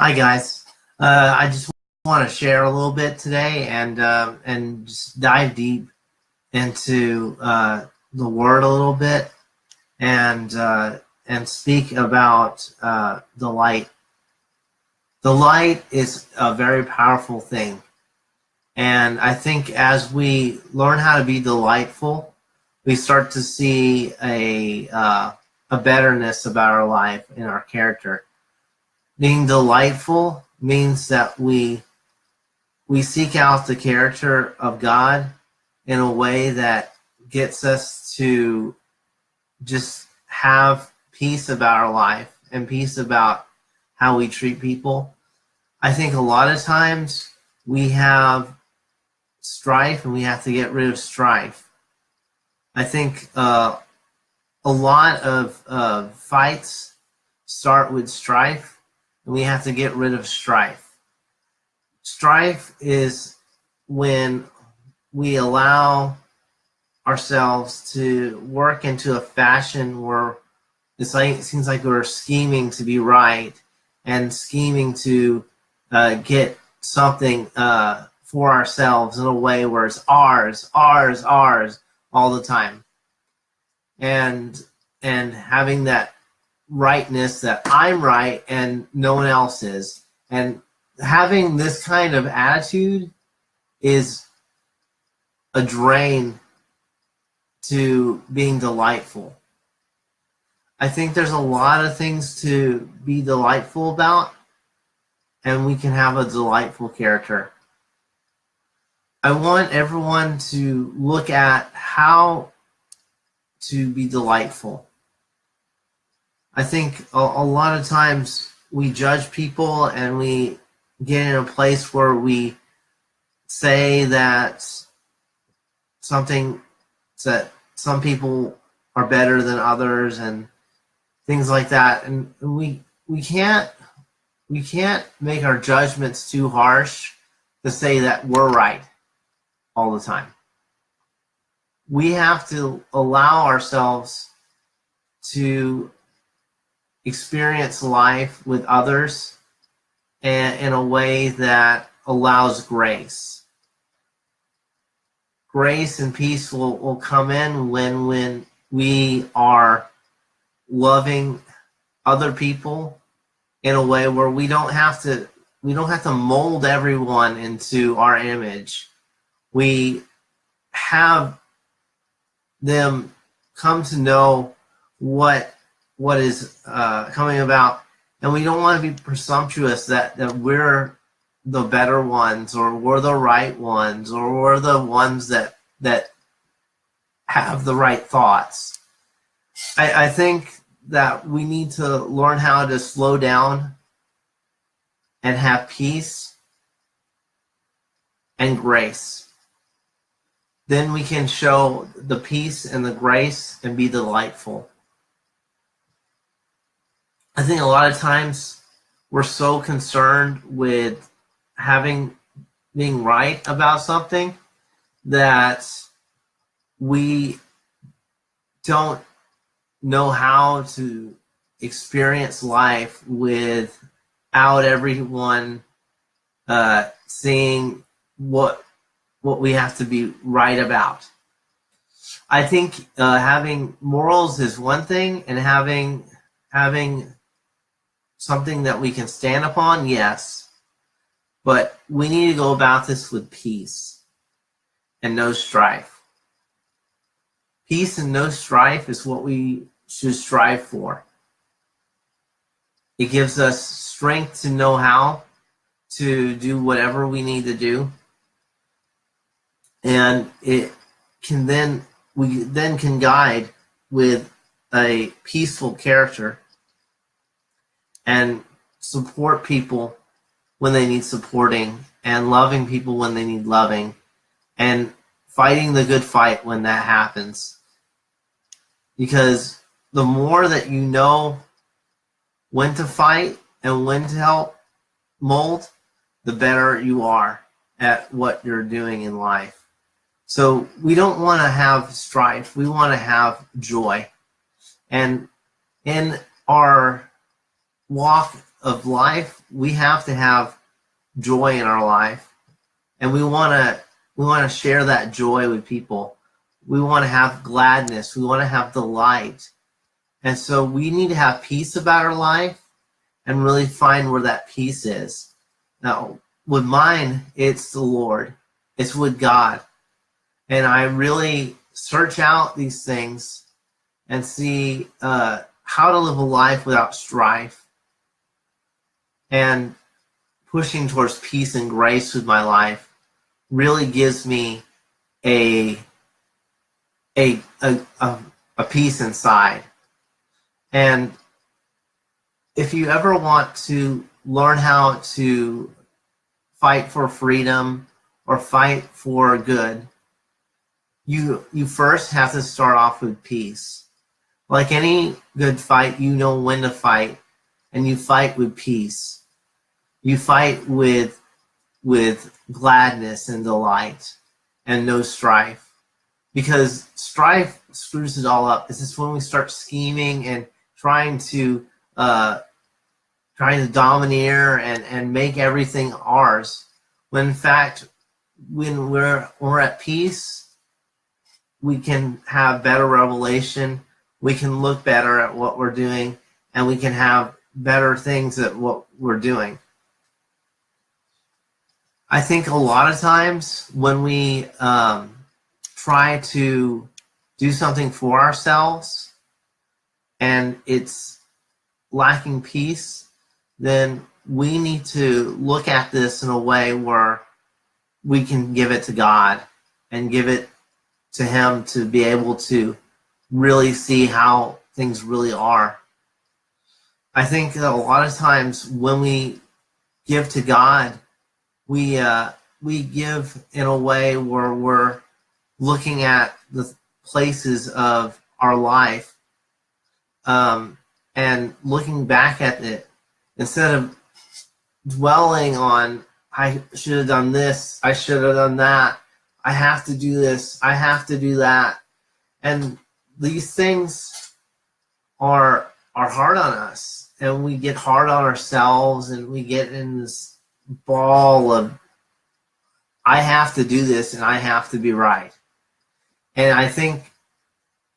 Hi guys. I just want to share a little bit today and just dive deep into the Word a little bit and speak about the light. The light is a very powerful thing, and I think as we learn how to be delightful, we start to see a betterness about our life and our character. Being delightful means that we seek out the character of God in a way that gets us to just have peace about our life and peace about how we treat people. I think a lot of times we have strife and we have to get rid of strife. I think a lot of fights start with strife. We have to get rid of strife. Strife is when we allow ourselves to work into a fashion where it seems like we're scheming to be right and scheming to get something for ourselves in a way where it's ours all the time. And having that rightness that I'm right and no one else is. And having this kind of attitude is a drain to being delightful. I think there's a lot of things to be delightful about, and we can have a delightful character. I want everyone to look at how to be delightful. I think a lot of times we judge people and we get in a place where we say that some people are better than others and things like that. And we can't make our judgments too harsh to say that we're right all the time. We have to allow ourselves to experience life with others and in a way that allows grace. Grace and peace will come in when we are loving other people in a way where we don't have to mold everyone into our image. We have them come to know what is coming about, and we don't want to be presumptuous that we're the better ones or we're the right ones or we're the ones that have the right thoughts. I think that we need to learn how to slow down and have peace and grace. Then we can show the peace and the grace and be delightful. I think a lot of times we're so concerned with being right about something that we don't know how to experience life without everyone seeing what we have to be right about. I think having morals is one thing, and having something that we can stand upon, yes. But we need to go about this with peace and no strife. Peace and no strife is what we should strive for. It gives us strength to know how to do whatever we need to do. And we then can guide with a peaceful character and support people when they need supporting, and loving people when they need loving, and fighting the good fight when that happens. Because the more that you know when to fight and when to help mold, the better you are at what you're doing in life. So we don't want to have strife. We want to have joy. And in our walk of life, we have to have joy in our life, and we want to share that joy with people. We want to have gladness. We want to have delight. And so we need to have peace about our life and really find where that peace is. Now, with mine, it's the Lord. It's with God. And I really search out these things and see how to live a life without strife and pushing towards peace and grace with my life really gives me a peace inside. And if you ever want to learn how to fight for freedom or fight for good, you first have to start off with peace. Like any good fight, you know when to fight, and you fight with peace. You fight with gladness and delight and no strife. Because strife screws it all up. This is when we start scheming and trying to domineer and make everything ours. When in fact, when we're at peace, we can have better revelation. We can look better at what we're doing, and we can have better things at what we're doing. I think a lot of times when we try to do something for ourselves and it's lacking peace, then we need to look at this in a way where we can give it to God and give it to Him to be able to really see how things really are. I think that a lot of times when we give to God, we give in a way where we're looking at the places of our life and looking back at it instead of dwelling on, I should have done this, I should have done that, I have to do this, I have to do that. And these things are hard on us, and we get hard on ourselves, and we get in this ball of, I have to do this and I have to be right. And I think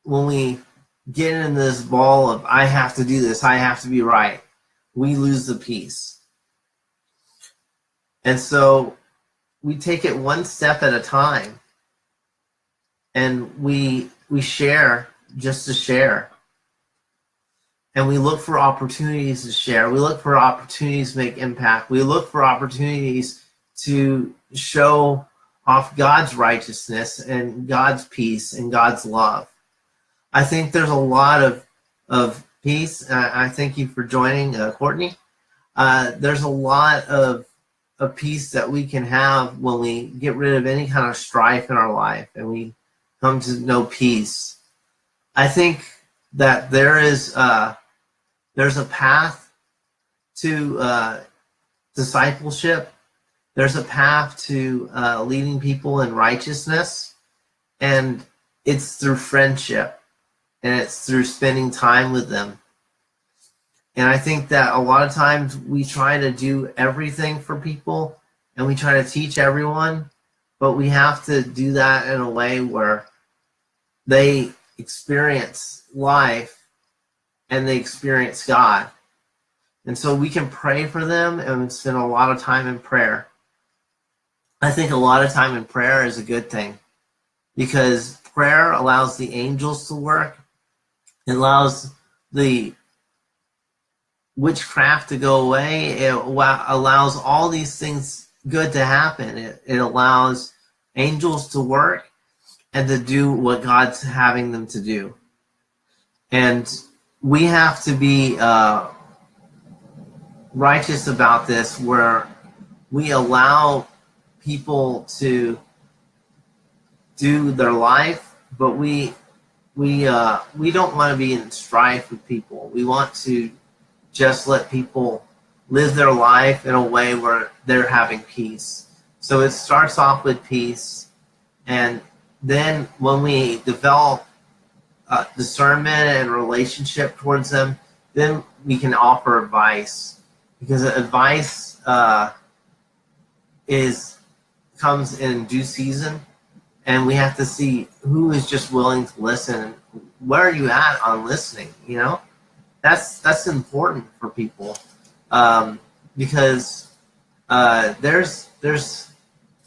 when we get in this ball of, I have to do this, I have to be right, we lose the peace. And so we take it one step at a time, and we share just to share. And we look for opportunities to share. We look for opportunities to make impact. We look for opportunities to show off God's righteousness and God's peace and God's love. I think there's a lot of peace. I thank you for joining, Courtney. There's a lot of peace that we can have when we get rid of any kind of strife in our life and we come to know peace. I think that there's a path to discipleship. There's a path to leading people in righteousness, and it's through friendship, and it's through spending time with them. And I think that a lot of times we try to do everything for people, and we try to teach everyone, but we have to do that in a way where they experience life and they experience God. And so we can pray for them and spend a lot of time in prayer. I think a lot of time in prayer is a good thing, because prayer allows the angels to work. It allows the witchcraft to go away. It allows all these things good to happen. It allows angels to work and to do what God's having them to do. And we have to be righteous about this, where we allow people to do their life, but we don't want to be in strife with people. We want to just let people live their life in a way where they're having peace. So it starts off with peace, and then when we develop discernment and relationship towards them, then we can offer advice. because advice comes in due season, and we have to see who is just willing to listen. Where are you at on listening? You know, that's important for people, because there's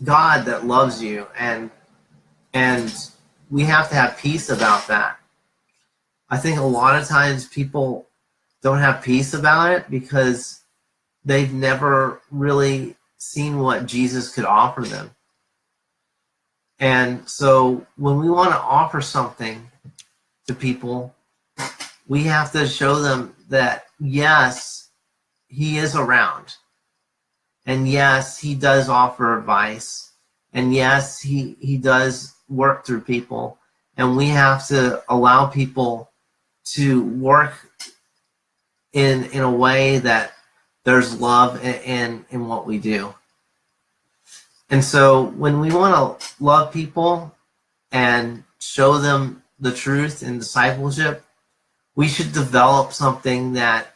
God that loves you, and we have to have peace about that. I think a lot of times people don't have peace about it because they've never really seen what Jesus could offer them. And so when we want to offer something to people, we have to show them that, yes, he is around. And yes, he does offer advice. And yes, he does work through people. And we have to allow people to work in a way that there's love in what we do. And so when we want to love people and show them the truth in discipleship, we should develop something that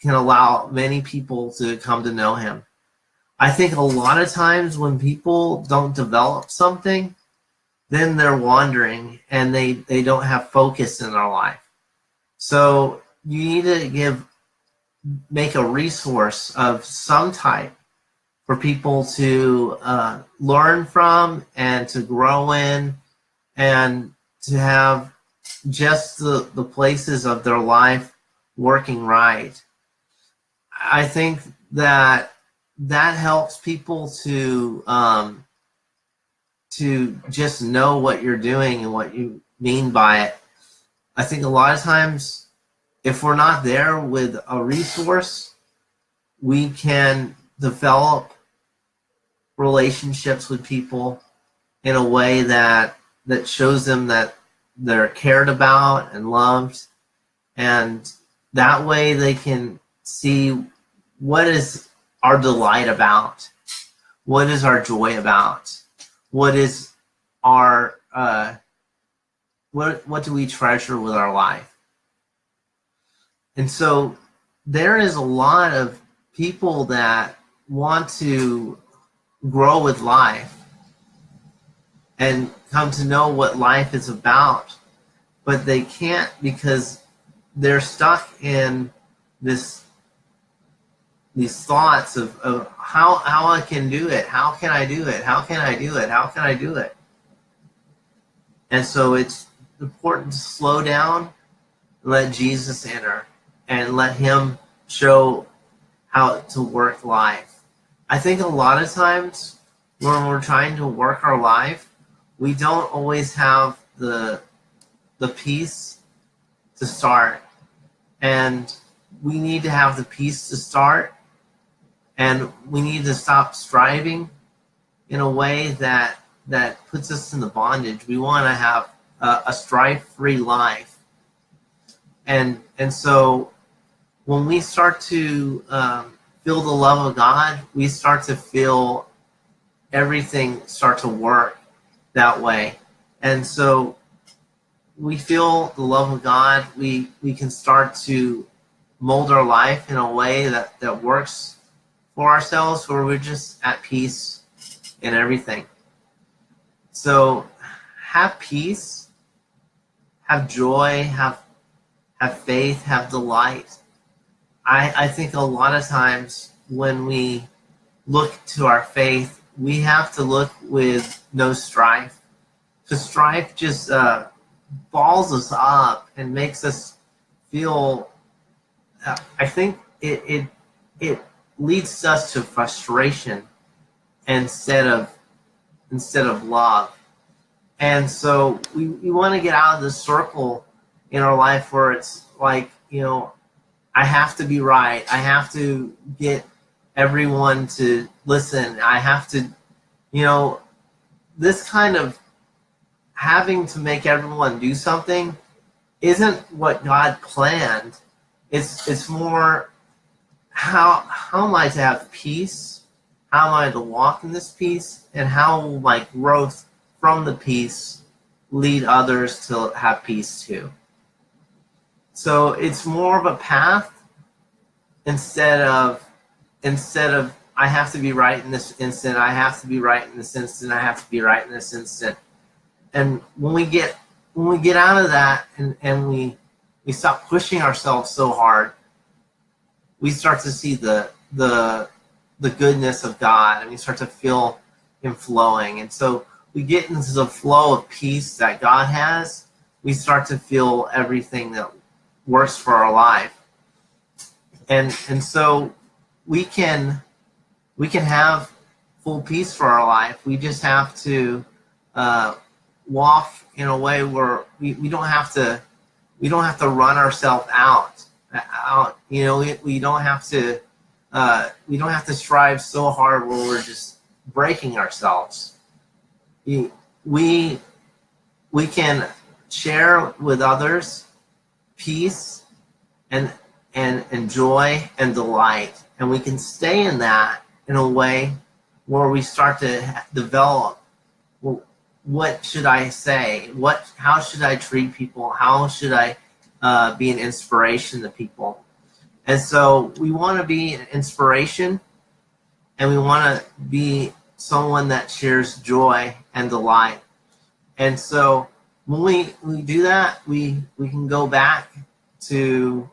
can allow many people to come to know him. I think a lot of times when people don't develop something, then they're wandering and they don't have focus in their life. So you need to make a resource of some type for people to learn from and to grow in, and to have just the places of their life working right. I think that helps people to just know what you're doing and what you mean by it. I think a lot of times, if we're not there with a resource, we can develop relationships with people in a way that shows them that they're cared about and loved, and that way they can see what is our delight about, what is our joy about, what is our what do we treasure with our life. And so there is a lot of people that want to grow with life and come to know what life is about, but they can't because they're stuck in these thoughts of how I can do it, how can I do it, how can I do it, how can I do it. And so it's important to slow down, let Jesus enter, and let him show how to work life. I think a lot of times when we're trying to work our life, we don't always have the peace to start. And we need to have the peace to start. And we need to stop striving in a way that puts us in the bondage. We want to have a strife-free life. And so when we start to feel the love of God, we start to feel everything start to work that way. And so we feel the love of God, we can start to mold our life in a way that works for ourselves, where we're just at peace in everything. So have peace, have joy, have faith, have delight. I think a lot of times when we look to our faith, we have to look with no strife. Because strife just balls us up and makes us feel, I think it leads us to frustration instead of love. And so we want to get out of this circle in our life where it's like, I have to be right. I have to get everyone to listen. I have to, this kind of having to make everyone do something isn't what God planned. It's more, how am I to have peace? How am I to walk in this peace? And how will my growth from the peace lead others to have peace too? So it's more of a path instead of instead of I have to be right in this instant, I have to be right in this instant, I have to be right in this instant. And when we get out of that and we stop pushing ourselves so hard, we start to see the goodness of God, and we start to feel Him flowing. And so we get into the flow of peace that God has. We start to feel everything that works for our life, and so we can have full peace for our life. We just have to walk in a way where we don't have to run ourselves out. You know, we don't have to strive so hard where we're just breaking ourselves. We can share with others peace and joy and delight, and we can stay in that in a way where we start to develop, well, what should I say? How should I treat people? How should I be an inspiration to people? And so we want to be an inspiration, and we want to be someone that shares joy and delight. And so when we do that, we can go back to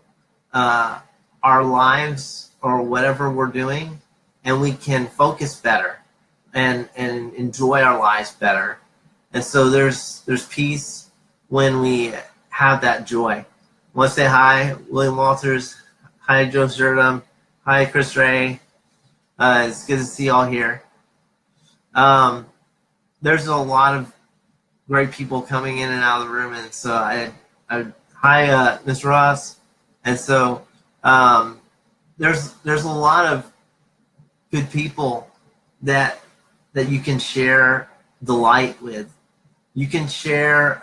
our lives or whatever we're doing, and we can focus better and enjoy our lives better. And so there's peace when we have that joy. I want to say hi, William Walters. Hi, Joe Sturdom. Hi, Chris Ray. It's good to see you all here. There's a lot of great people coming in and out of the room, and so hi, Ms. Ross. And so there's a lot of good people that you can share delight with. You can share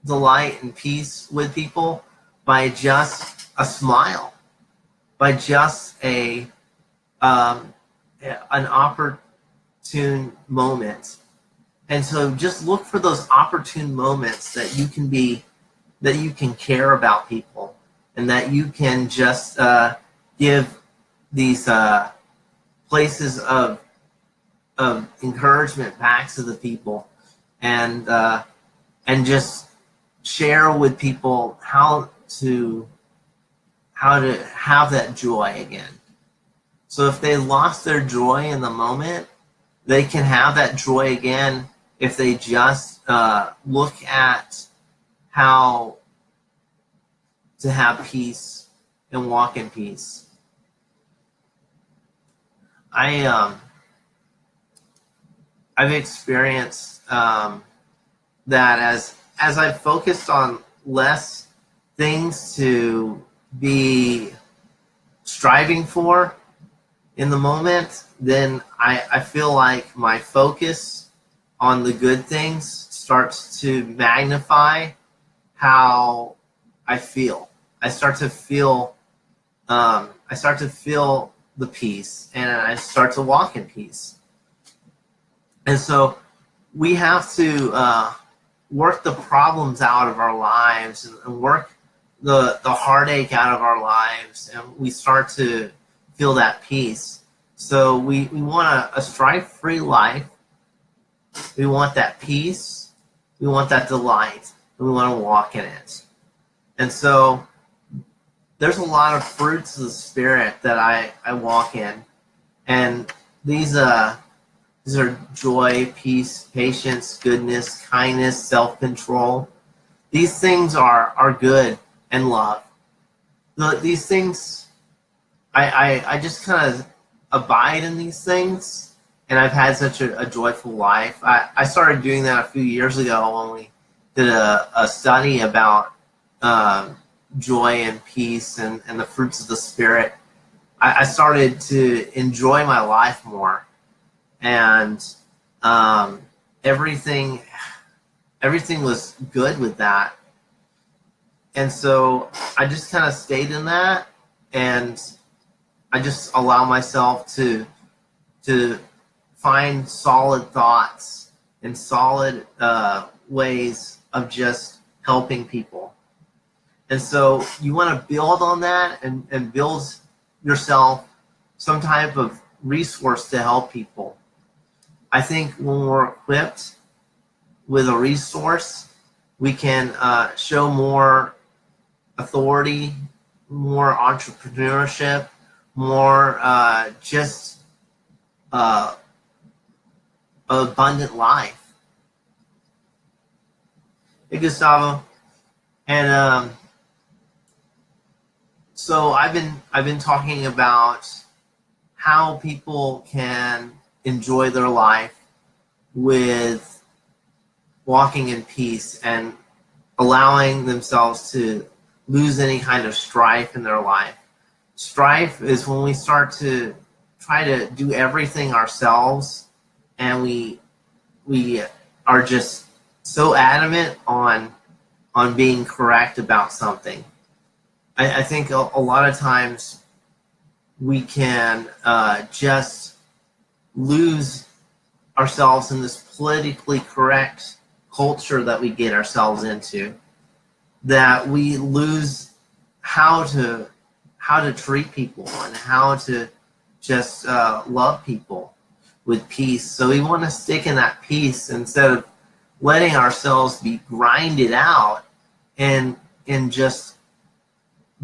delight and peace with people by just a smile, by just an opportune moment. And so just look for those opportune moments that you can care about people, and that you can just give these places of encouragement back to the people, and just share with people how to have that joy again. So if they lost their joy in the moment, they can have that joy again if they just look at how to have peace and walk in peace. I've experienced that as I've focused on less things to be striving for in the moment, then I feel like my focus on the good things starts to magnify how I feel. I start to feel the peace, and I start to walk in peace. And so we have to work the problems out of our lives and work the heartache out of our lives, and we start to feel that peace. So we want a strife-free life. We want that peace. We want that delight. And we want to walk in it. And so there's a lot of fruits of the Spirit that I walk in. And these are joy, peace, patience, goodness, kindness, self-control. These things are good, and love. These things, I just kind of abide in these things, and I've had such a joyful life. I started doing that a few years ago when we did a study about joy and peace and the fruits of the Spirit. I started to enjoy my life more, and everything was good with that. And so I just kind of stayed in that, and I just allow myself to find solid thoughts and solid ways of just helping people. And so you want to build on that and build yourself some type of resource to help people. I think when we're equipped with a resource, we can show more authority, more entrepreneurship, more just abundant life. Hey, Gustavo. And so I've been talking about how people can enjoy their life with walking in peace and allowing themselves to lose any kind of strife in their life. Strife is when we start to try to do everything ourselves, and we are just so adamant on being correct about something. I think a lot of times we can just lose ourselves in this politically correct culture that we get ourselves into, that we lose how to treat people and how to just love people with peace. So we want to stick in that peace instead of letting ourselves be grinded out and just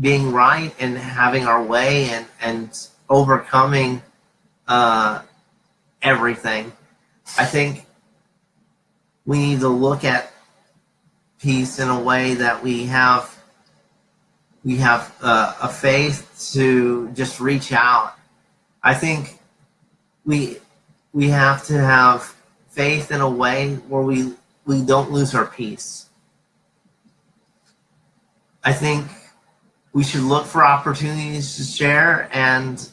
being right and having our way and overcoming everything. I think we need to look at peace in a way that we have a faith to just reach out. I think we have to have faith in a way where we don't lose our peace. I think we should look for opportunities to share and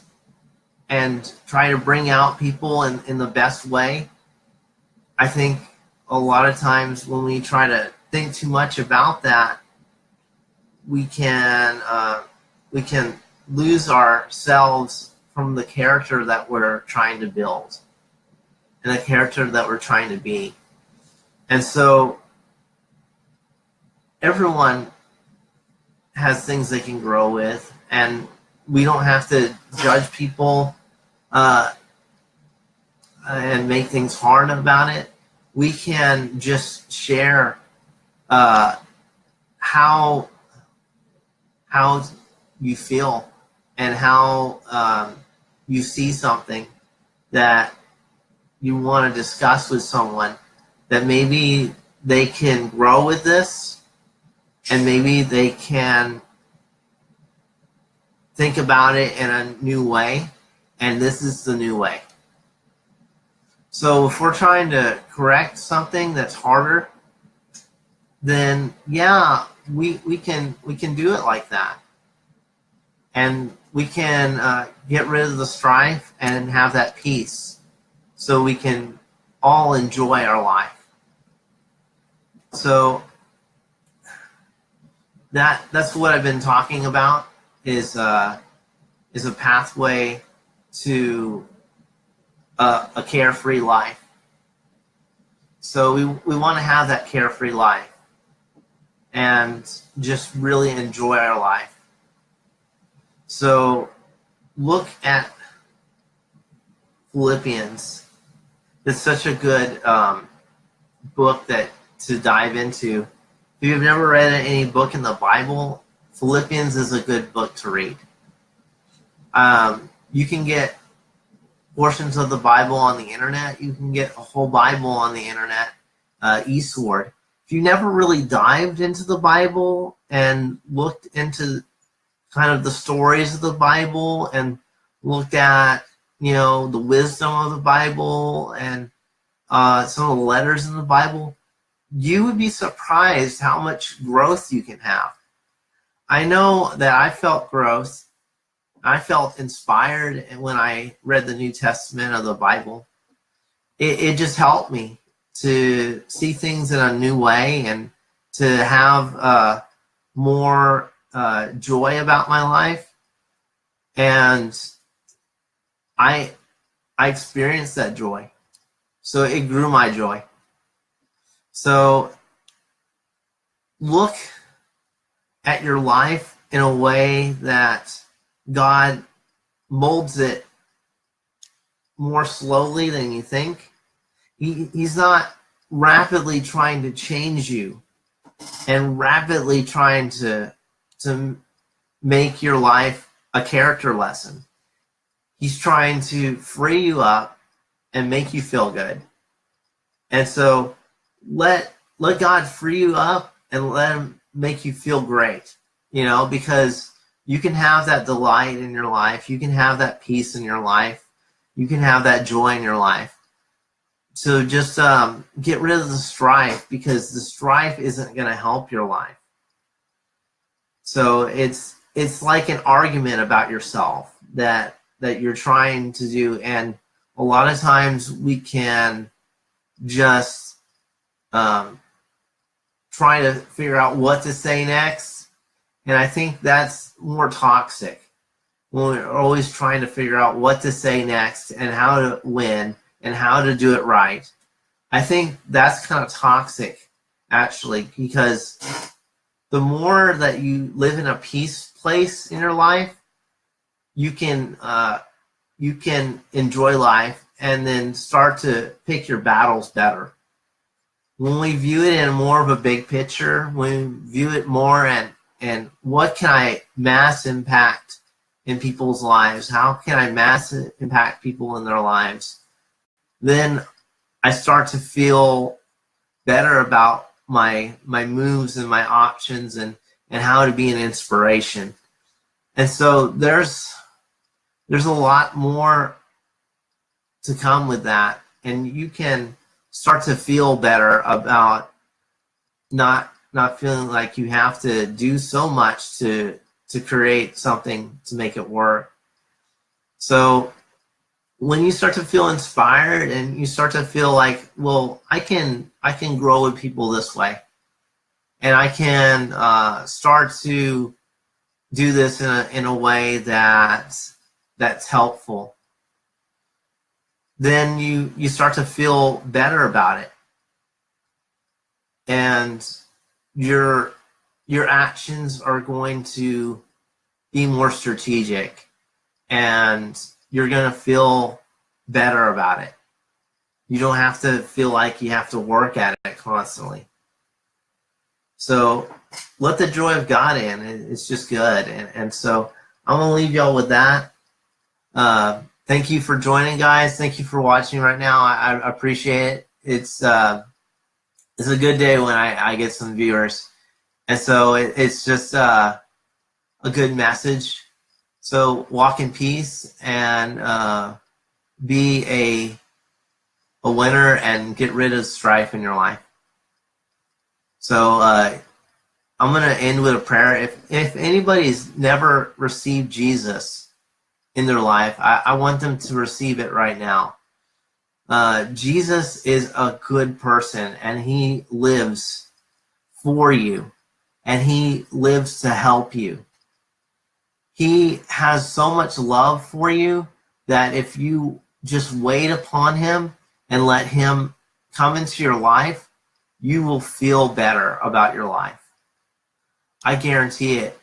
try to bring out people in the best way. I think a lot of times when we try to think too much about that, we can lose ourselves from the character that we're trying to build and the character that we're trying to be. And so everyone has things they can grow with, and we don't have to judge people and make things hard about it. We can just share how you feel and how you see something that you want to discuss with someone, that maybe they can grow with this and maybe they can think about it in a new way, and this is the new way. So if we're trying to correct something that's harder, then yeah, we can do it like that. And we can get rid of the strife and have that peace so we can all enjoy our life. So that's what I've been talking about, is a pathway to a carefree life. So we want to have that carefree life and just really enjoy our life. So look at Philippians. It's such a good book to dive into. If you've never read any book in the Bible, Philippians is a good book to read. You can get portions of the Bible on the internet. You can get a whole Bible on the internet, eSword. If you never really dived into the Bible and looked into kind of the stories of the Bible and looked at, the wisdom of the Bible and some of the letters in the Bible, you would be surprised how much growth you can have. I know that I felt growth. I felt inspired when I read the New Testament of the Bible. It just helped me to see things in a new way and to have more joy about my life. And I experienced that joy. So it grew my joy. So look at your life in a way that God molds it more slowly than you think. He's not rapidly trying to change you and rapidly trying to make your life a character lesson. He's trying to free you up and make you feel good. And so let God free you up and let him make you feel great, because you can have that delight in your life. You can have that peace in your life. You can have that joy in your life. So just get rid of the strife, because the strife isn't going to help your life. So it's like an argument about yourself that you're trying to do. And a lot of times we can just try to figure out what to say next. And I think that's more toxic, when we're always trying to figure out what to say next and how to win and how to do it right. I think that's kind of toxic, actually, because the more that you live in a peace place in your life, you can enjoy life and then start to pick your battles better. When we view it in more of a big picture, when we view it more and what can I mass impact in people's lives? How can I mass impact people in their lives? Then I start to feel better about my moves and my options and how to be an inspiration. And so there's a lot more to come with that, and you can start to feel better about not feeling like you have to do so much to create something to make it work. So when you start to feel inspired and you start to feel like, well, I can grow with people this way, and I can start to do this in a way that's helpful, then you start to feel better about it, and your actions are going to be more strategic, and you're going to feel better about it. You don't have to feel like you have to work at it constantly. So let the joy of God in. It's just good. And so I'm going to leave y'all with that. Thank you for joining, guys. Thank you for watching right now. I appreciate it. It's a good day when I get some viewers. And so it's just a good message. So walk in peace and be a winner and get rid of strife in your life. So I'm going to end with a prayer. If anybody's never received Jesus in their life, I want them to receive it right now. Jesus is a good person, and he lives for you, and he lives to help you. He has so much love for you that if you just wait upon him and let him come into your life, you will feel better about your life. I guarantee it.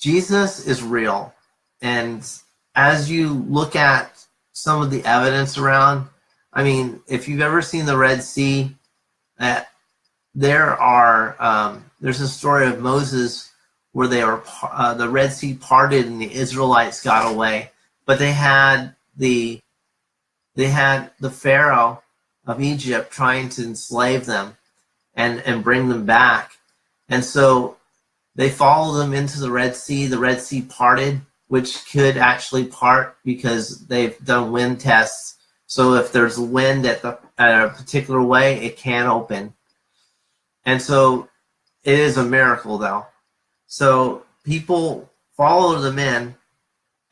Jesus is real. And as you look at some of the evidence around, I mean, if you've ever seen the Red Sea, there's a story of Moses where the Red Sea parted and the Israelites got away, but they had the Pharaoh of Egypt trying to enslave them and bring them back. And so they followed them into the Red Sea. The Red Sea parted, which could actually part because they've done wind tests. So if there's wind at a particular way, it can open. And so it is a miracle, though. So people followed them in,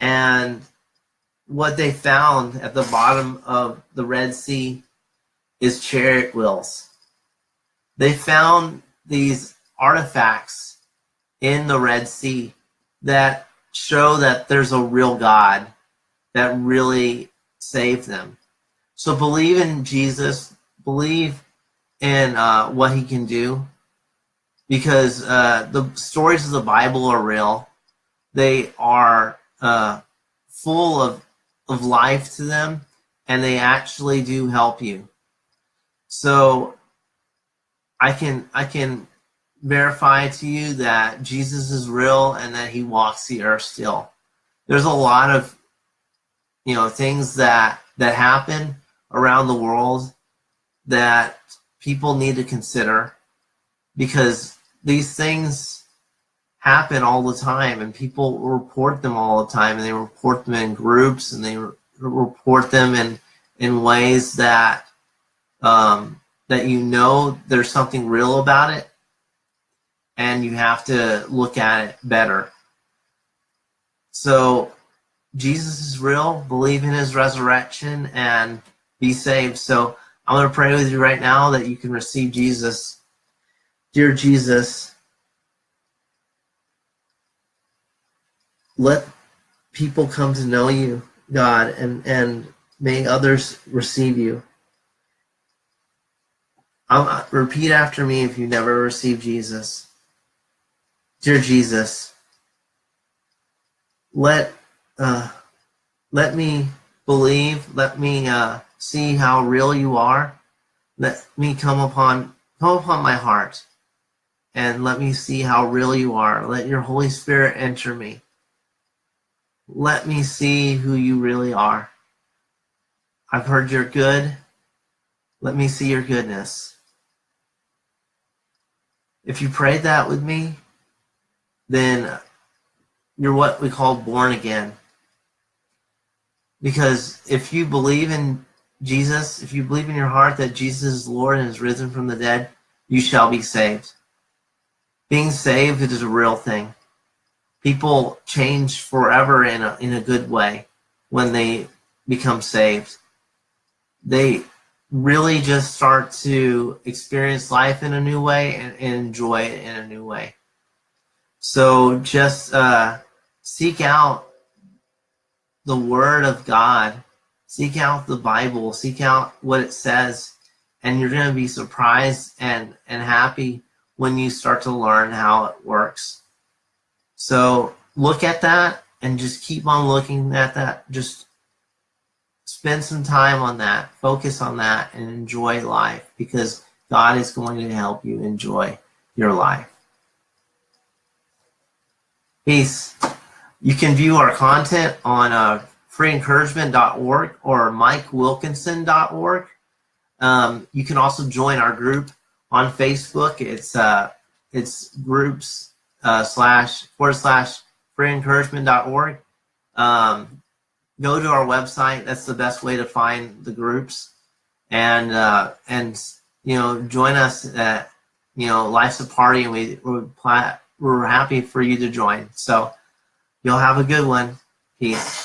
and what they found at the bottom of the Red Sea is chariot wheels. They found these artifacts in the Red Sea that show that there's a real God that really saved them. So believe in Jesus, believe in what he can do, because the stories of the Bible are real. They are full of life to them, and they actually do help you. So I can verify to you that Jesus is real and that he walks the earth still. There's a lot of things that happen around the world that people need to consider, because these things happen all the time and people report them all the time, and they report them in groups, and they report them in ways that that there's something real about it, and you have to look at it better. So Jesus is real, believe in his resurrection, and be saved. So I'm going to pray with you right now that you can receive Jesus. Dear Jesus, let people come to know you, God, and may others receive you. Repeat after me if you never received Jesus. Dear Jesus, let me believe, let me see how real you are. Let me come upon my heart, and let me see how real you are. Let your Holy Spirit enter me. Let me see who you really are. I've heard you're good. Let me see your goodness. If you prayed that with me, then you're what we call born again. Because if you believe in Jesus, if you believe in your heart that Jesus is Lord and is risen from the dead, you shall be saved. Being saved is a real thing. People change forever in a good way when they become saved. They really just start to experience life in a new way and enjoy it in a new way. So just seek out the Word of God. Seek out the Bible. Seek out what it says. And you're going to be surprised and happy when you start to learn how it works. So look at that and just keep on looking at that. Just spend some time on that. Focus on that and enjoy life, because God is going to help you enjoy your life. Peace. You can view our content on freeencouragement.org or mikewilkinson.org. You can also join our group on Facebook. It's groups /freeencouragement.org. Go to our website. That's the best way to find the groups, and join us at Life's a Party, and we're happy for you to join. So you'll have a good one. Peace.